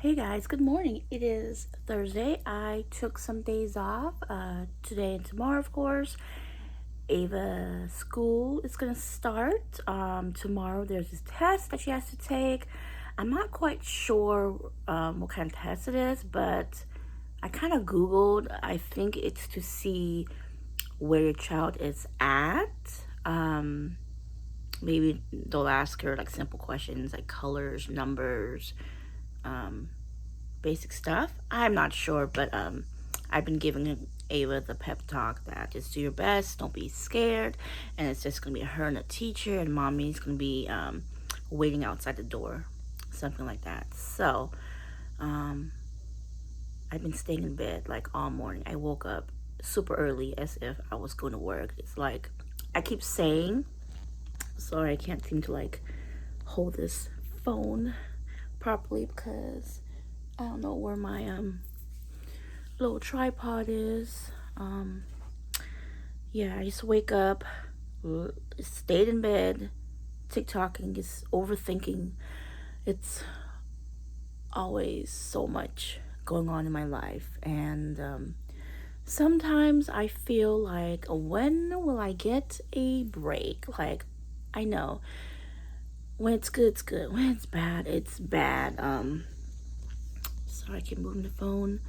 Hey guys, good morning. It is Thursday. I took some days off, today and tomorrow, of course. Ava school is gonna start. Tomorrow there's this test that she has to take. I'm not quite sure what kind of test it is, but I kind of Googled. I think it's to see where your child is at. Maybe they'll ask her like simple questions like colors, numbers, um, basic stuff. I'm not sure, but I've been giving Ava the pep talk that just do your best, don't be scared, and it's just gonna be her and a teacher, and mommy's gonna be waiting outside the door, something like that. So um, I've been staying in bed like all morning. I woke up super early as if I was going to work. It's like I keep saying, sorry, I can't seem to like hold this phone properly because I don't know where my little tripod is. Yeah, I just wake up, stayed in bed, TikToking, just overthinking. It's always so much going on in my life, and sometimes I feel like, when will I get a break? Like, I know when it's good, it's good. When it's bad, it's bad. Sorry, I keep moving the phone.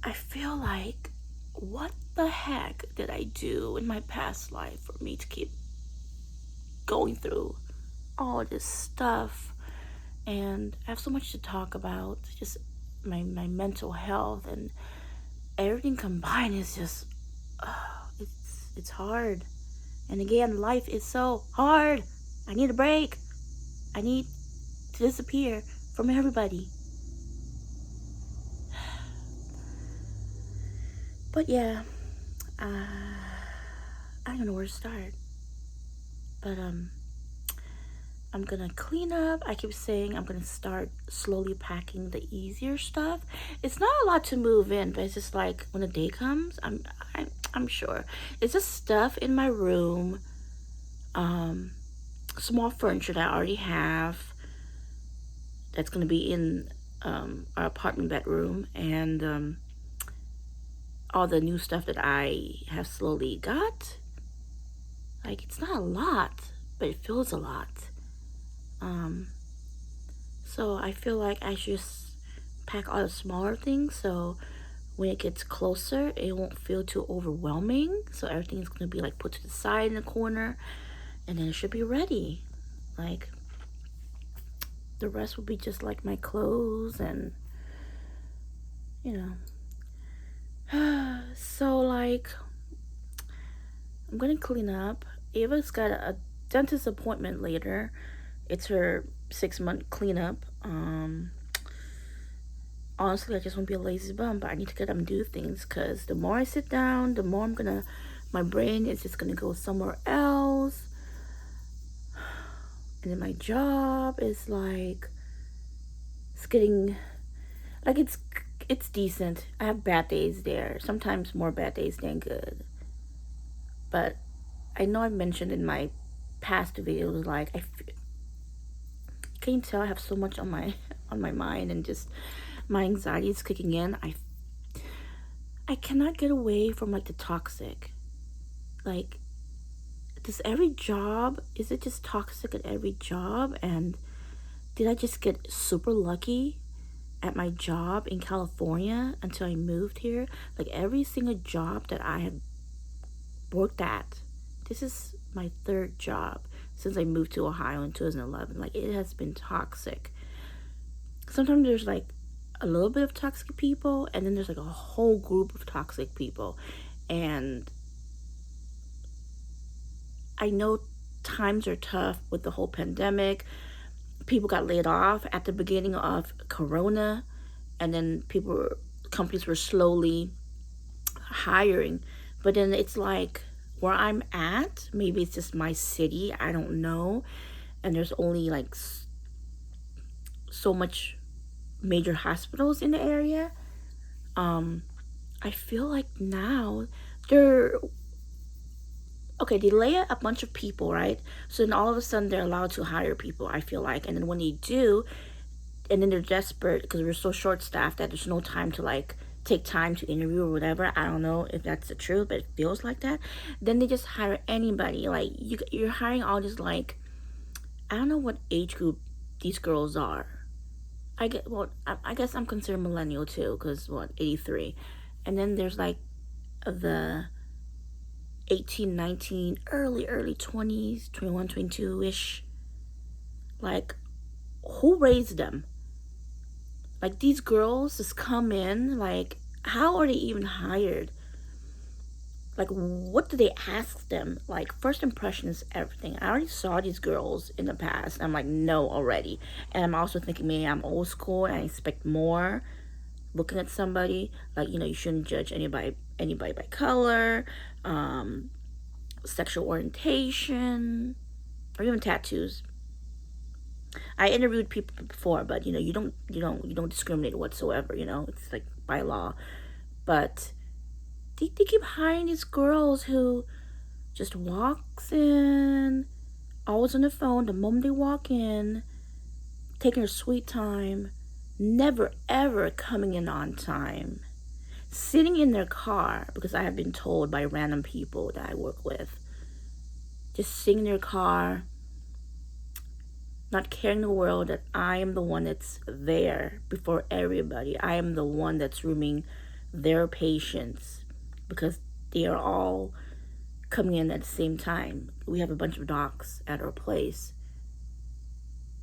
I feel like, what the heck did I do in my past life for me to keep going through all this stuff? And I have so much to talk about, just my mental health and everything combined is just, it's hard. And again, life is so hard. I need a break. I need to disappear from everybody. But yeah, I don't know where to start. But I'm gonna clean up. I keep saying I'm gonna start slowly packing the easier stuff. It's not a lot to move in, but it's just like when the day comes, I'm sure it's just stuff in my room, um, small furniture that I already have that's gonna be in our apartment bedroom, and all the new stuff that I have slowly got. Like, it's not a lot, but it feels a lot. Um, So I feel like I should just pack all the smaller things so when it gets closer, it won't feel too overwhelming. So everything's gonna be like put to the side in the corner, and then it should be ready. Like, the rest will be just like my clothes and, you so, like, I'm gonna clean up. Ava's got a dentist appointment later. It's her 6-month cleanup. Honestly, I just want to be a lazy bum, but I need to get up and do things because the more I sit down, the more my brain is just gonna go somewhere else. And then my job is like, it's getting, like, it's decent. I have bad days there, sometimes more bad days than good. But I know I mentioned in my past videos, like, can you tell I have so much on my on my mind, and just my anxiety is kicking in. I cannot get away from like the toxic. Like, does every job, is it just toxic at every job? And did I just get super lucky at my job in California until I moved here? Like, every single job that I have worked at, this is my third job since I moved to Ohio in 2011. Like, it has been toxic. Sometimes there's like a little bit of toxic people, and then there's like a whole group of toxic people. And I know times are tough with the whole pandemic. People got laid off at the beginning of Corona, and then companies were slowly hiring. But then it's like, where I'm at, maybe it's just my city, I don't know. And there's only like so much major hospitals in the area. I feel like now they're okay, they lay a bunch of people, right? So then all of a sudden they're allowed to hire people, I feel like. And then when they do, and then they're desperate because we're so short staffed that there's no time to like take time to interview or whatever. I don't know if that's the truth, but it feels like that. Then they just hire anybody. Like you're hiring all this like, I don't know what age group these girls are. I guess I'm considered millennial too, because what, 83. And then there's like the 18, 19, early 20s, 21, 22-ish. Like, who raised them? Like, these girls just come in, like, how are they even hired? Like, what do they ask them? Like, first impression is everything. I already saw these girls in the past. I'm like, no, already. And I'm also thinking, maybe I'm old school and I expect more. Looking at somebody, like, you shouldn't judge anybody by color, sexual orientation, or even tattoos. I interviewed people before, but you don't discriminate whatsoever. It's like by law. But they keep hiring these girls who just walks in, always on the phone the moment they walk in, taking their sweet time, never ever coming in on time, sitting in their car, because I have been told by random people that I work with, just sitting in their car, not caring the world that I am the one that's there before everybody. I am the one that's rooming their patients because they are all coming in at the same time. We have a bunch of docs at our place.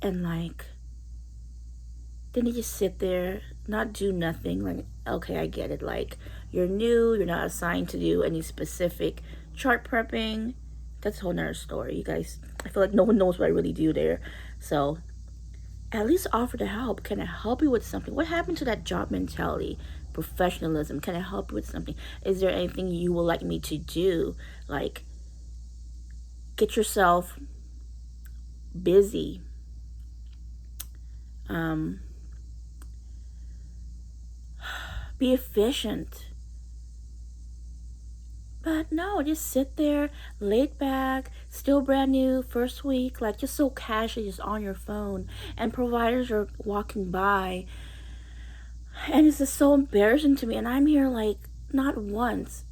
And like, then they just sit there, not do nothing. Like, okay, I get it. Like, you're new, you're not assigned to do any specific chart prepping. That's a whole nother story. You guys, I feel like no one knows what I really do there. So at least offer to help. Can I help you with something? What happened to that job mentality, professionalism? Can I help you with something? Is there anything you would like me to do? Like, get yourself busy. Be efficient. But no, just sit there, laid back, still brand new, first week, like just so casually, just on your phone. And providers are walking by. And it's just so embarrassing to me. And I'm here like, not once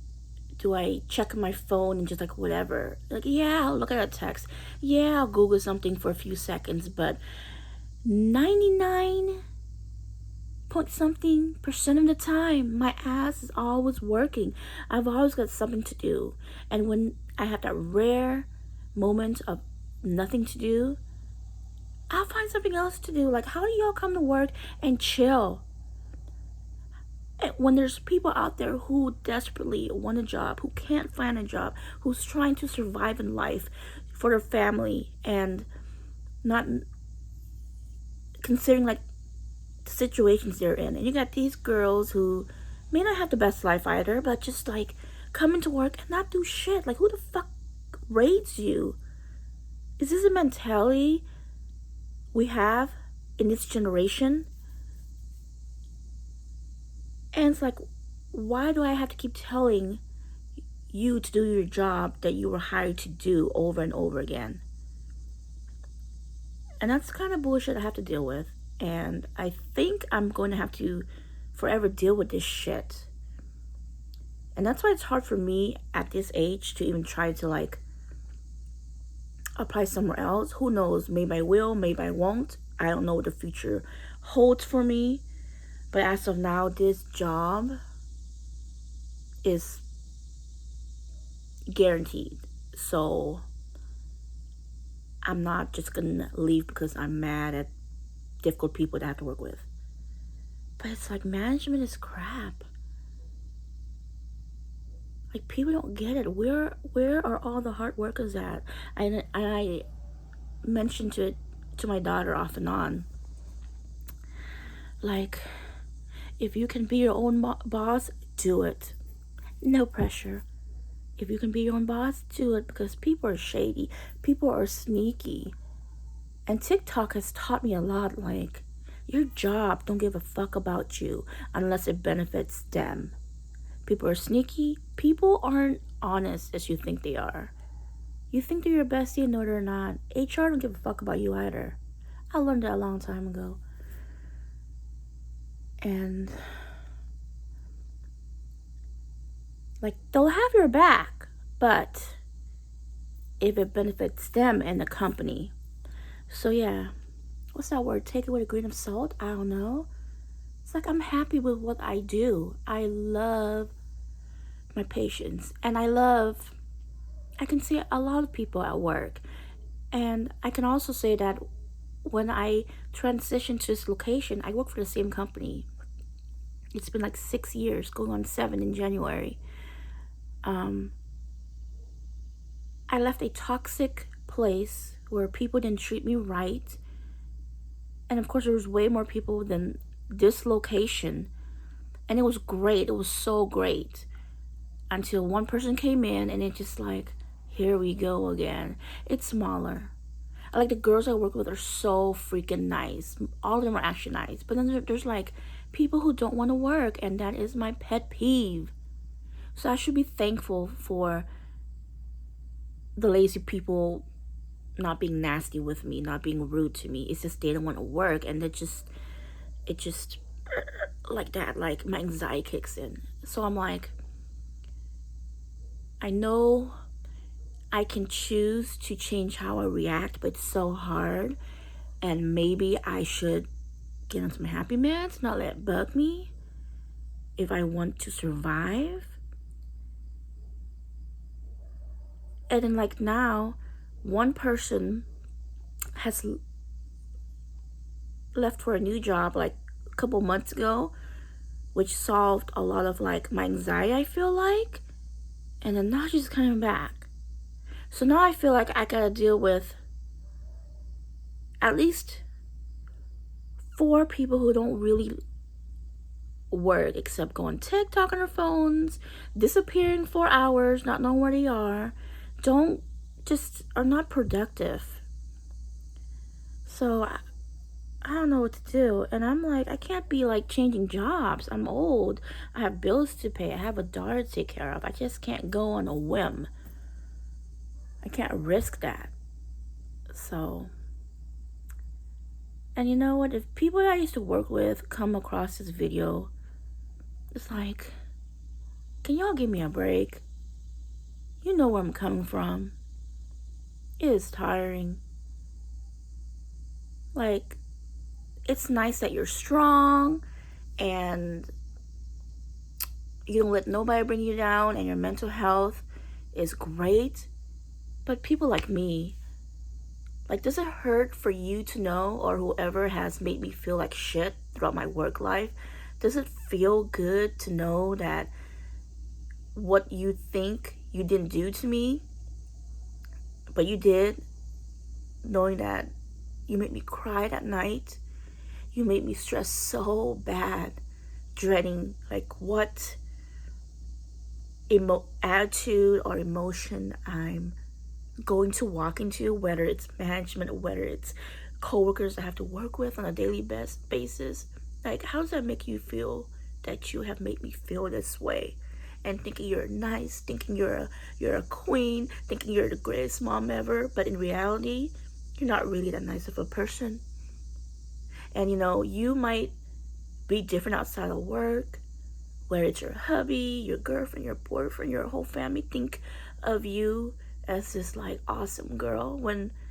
do I check my phone and just like whatever. Like, yeah, I'll look at a text. Yeah, I'll Google something for a few seconds. But 99 point something percent of the time, my ass is always working. I've always got something to do. And when I have that rare moment of nothing to do, I'll find something else to do. Like, how do y'all come to work and chill? And when there's people out there who desperately want a job, who can't find a job, who's trying to survive in life for their family and not considering like the situations they're in. And you got these girls who may not have the best life either, but just like come into work and not do shit. Like, who the fuck rates you? Is this a mentality we have in this generation? And it's like, why do I have to keep telling you to do your job that you were hired to do over and over again? And that's kind of bullshit I have to deal with. And I think I'm going to have to forever deal with this shit. And that's why it's hard for me at this age to even try to like apply somewhere else. Who knows? Maybe I will, maybe I won't. I don't know what the future holds for me. But as of now, this job is guaranteed. So I'm not just gonna leave because I'm mad at difficult people to have to work with. But it's like, management is crap. Like, people don't get it. Where are all the hard workers at? And I mentioned to my daughter off and on, like, if you can be your own boss, do it. No pressure. If you can be your own boss, do it, because people are shady. People are sneaky. And TikTok has taught me a lot, like, your job don't give a fuck about you unless it benefits them. People are sneaky. People aren't honest as you think they are. You think they're your bestie, no they're not. HR don't give a fuck about you either. I learned that a long time ago. And like, they'll have your back, but if it benefits them and the company. So yeah, what's that word? Take it with a grain of salt? I don't know. It's like I'm happy with what I do. I love my patients, and I can see a lot of people at work. And I can also say that when I transitioned to this location, I work for the same company. It's been like 6 years, going on 7 in January. Um, I left a toxic place where people didn't treat me right. And of course, there was way more people than this location. And it was great. It was so great. Until one person came in and it just like, here we go again. It's smaller. I like the girls I work with are so freaking nice. All of them are actually nice. But then there's like people who don't want to work, and that is my pet peeve. So I should be thankful for the lazy people not being nasty with me, not being rude to me. It's just they don't want to work, and it just like that, like my anxiety kicks in. So I'm like, I know I can choose to change how I react, but it's so hard. And maybe I should get on some happy meds, not let it bug me if I want to survive. And then like now, one person has left for a new job like a couple months ago, which solved a lot of like my anxiety, I feel like. And then now she's coming back. So now I feel like I gotta deal with at least 4 people who don't really work except go on TikTok on their phones, disappearing for hours, not knowing where they are, are not productive. So I don't know what to do. And I'm like, I can't be like changing jobs. I'm old. I have bills to pay. I have a daughter to take care of. I just can't go on a whim. I can't risk that. So, and you know what? If people that I used to work with come across this video, it's like, can y'all give me a break? You know where I'm coming from. It is tiring. Like, it's nice that you're strong and you don't let nobody bring you down, and your mental health is great. But people like me, like, does it hurt for you to know, or whoever has made me feel like shit throughout my work life, does it feel good to know that what you think you didn't do to me, but you did, knowing that you made me cry that night, you made me stress so bad, dreading like what attitude or emotion I'm going to walk into, whether it's management or whether it's coworkers I have to work with on a daily basis. Like, how does that make you feel that you have made me feel this way? And thinking you're nice, thinking you're a queen, thinking you're the greatest mom ever, but in reality, you're not really that nice of a person. And you know, you might be different outside of work, whether it's your hubby, your girlfriend, your boyfriend, your whole family think of you as this like awesome girl, when